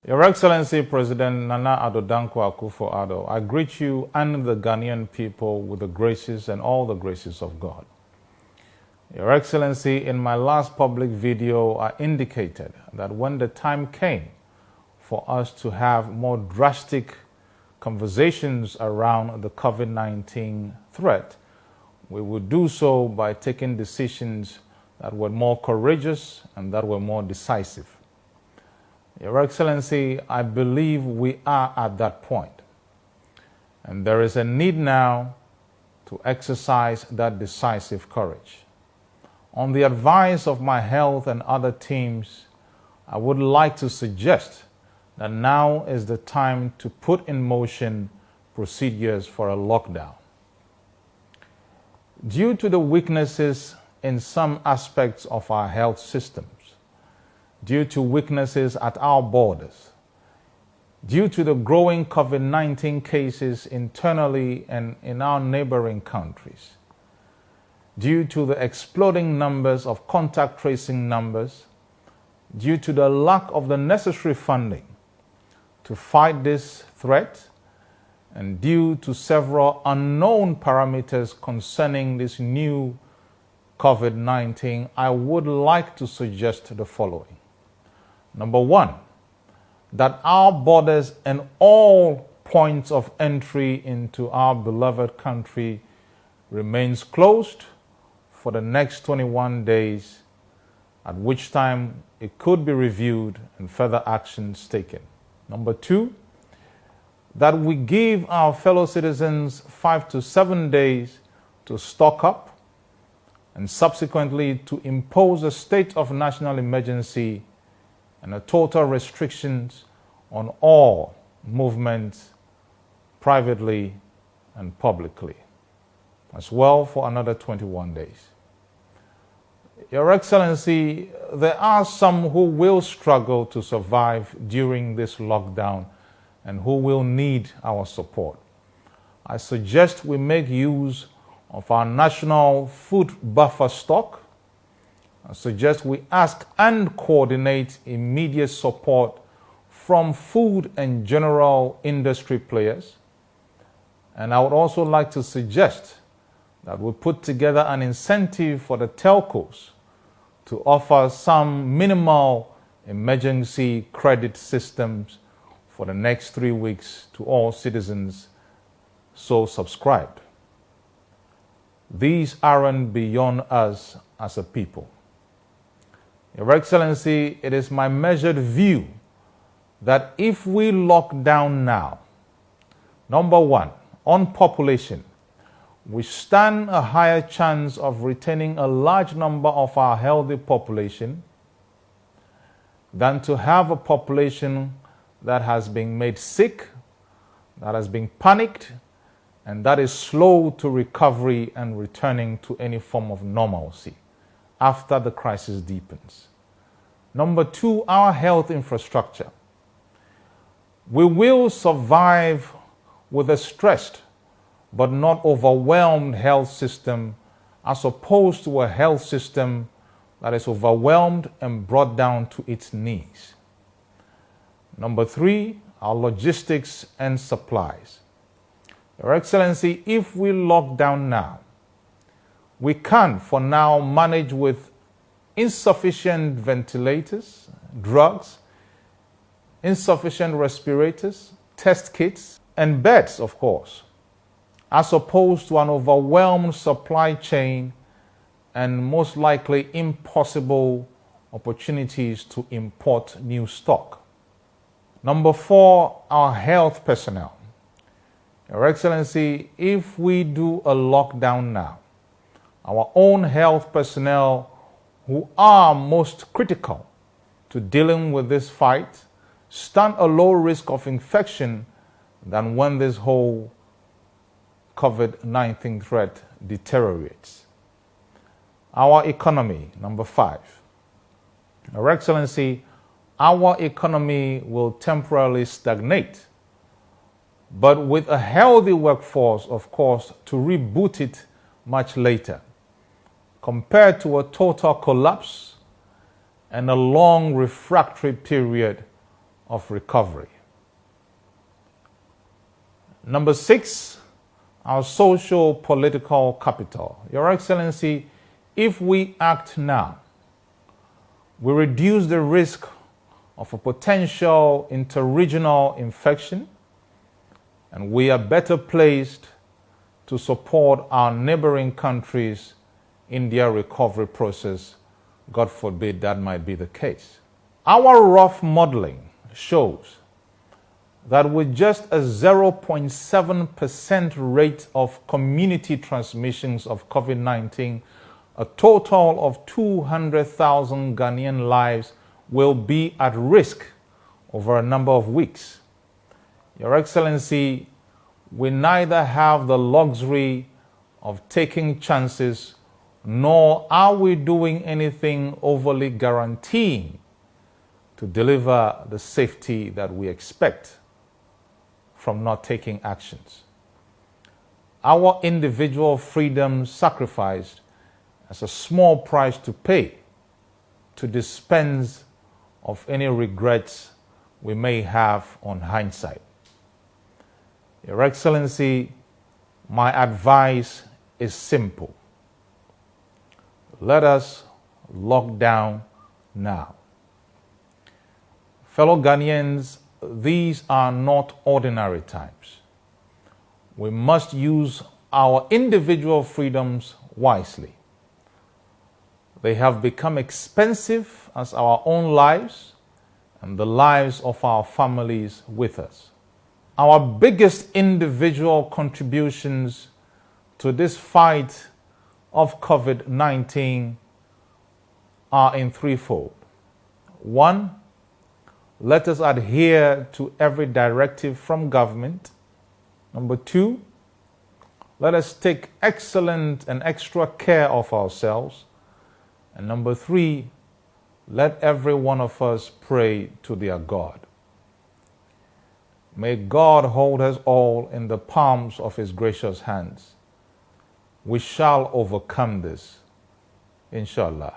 Your Excellency President Nana Addo Dankwa Akufo-Addo, I greet you and the Ghanaian people with the graces and all the graces of God. Your Excellency, in my last public video, I indicated that when the time came for us to have more drastic conversations around the COVID-19 threat, we would do so by taking decisions that were more courageous and that were more decisive. Your Excellency, I believe we are at that point, and there is a need now to exercise that decisive courage. On the advice of my health and other teams, I would like to suggest that now is the time to put in motion procedures for a lockdown. Due to the weaknesses in some aspects of our health systems, due to weaknesses at our borders, due to the growing COVID-19 cases internally and in our neighboring countries, due to the exploding numbers of contact tracing numbers, due to the lack of the necessary funding to fight this threat, and due to several unknown parameters concerning this new COVID-19, I would like to suggest the following. Number one, that our borders and all points of entry into our beloved country remains closed for the next 21 days, at which time it could be reviewed and further actions taken. Number two, that we give our fellow citizens 5 to 7 days to stock up and subsequently to impose a state of national emergency and a total restrictions on all movements privately and publicly, as well for another 21 days. Your Excellency, there are some who will struggle to survive during this lockdown and who will need our support. I suggest we make use of our national food buffer stock. I suggest we ask and coordinate immediate support from food and general industry players. And I would also like to suggest that we put together an incentive for the telcos to offer some minimal emergency credit systems for the next 3 weeks to all citizens so subscribed. These aren't beyond us as a people. Your Excellency, it is my measured view that if we lock down now, number one, on population, we stand a higher chance of retaining a large number of our healthy population than to have a population that has been made sick, that has been panicked, and that is slow to recovery and returning to any form of normalcy after the crisis deepens. Number two, our health infrastructure. We will survive with a stressed but not overwhelmed health system as opposed to a health system that is overwhelmed and brought down to its knees. Number three, our logistics and supplies. Your Excellency, if we lock down now, we can for now manage with insufficient ventilators, drugs, insufficient respirators, test kits, and beds, of course, as opposed to an overwhelmed supply chain and most likely impossible opportunities to import new stock. Number four, our health personnel. Your Excellency, if we do a lockdown now, our own health personnel who are most critical to dealing with this fight stand a low risk of infection than when this whole COVID-19 threat deteriorates. Our economy, number five. Your Excellency, our economy will temporarily stagnate, but with a healthy workforce, of course, to reboot it much later, compared to a total collapse and a long refractory period of recovery. Number 6, our social political capital. Your Excellency, if we act now, we reduce the risk of a potential interregional infection, and we are better placed to support our neighboring countries in their recovery process. God forbid that might be the case. Our rough modeling shows that with just a 0.7% rate of community transmissions of COVID-19, a total of 200,000 Ghanaian lives will be at risk over a number of weeks. Your Excellency, we neither have the luxury of taking chances, nor are we doing anything overly guaranteeing to deliver the safety that we expect from not taking actions. Our individual freedom sacrificed as a small price to pay to dispense of any regrets we may have on hindsight. Your Excellency, my advice is simple. Let us lock down now. Fellow Ghanaians, these are not ordinary times. We must use our individual freedoms wisely. They have become expensive as our own lives and the lives of our families with us. Our biggest individual contributions to this fight of COVID-19 are in threefold. 1, let us adhere to every directive from government. Number 2, let us take excellent and extra care of ourselves. And number 3, let every one of us pray to their God. May God hold us all in the palms of His gracious hands. We shall overcome this, inshallah.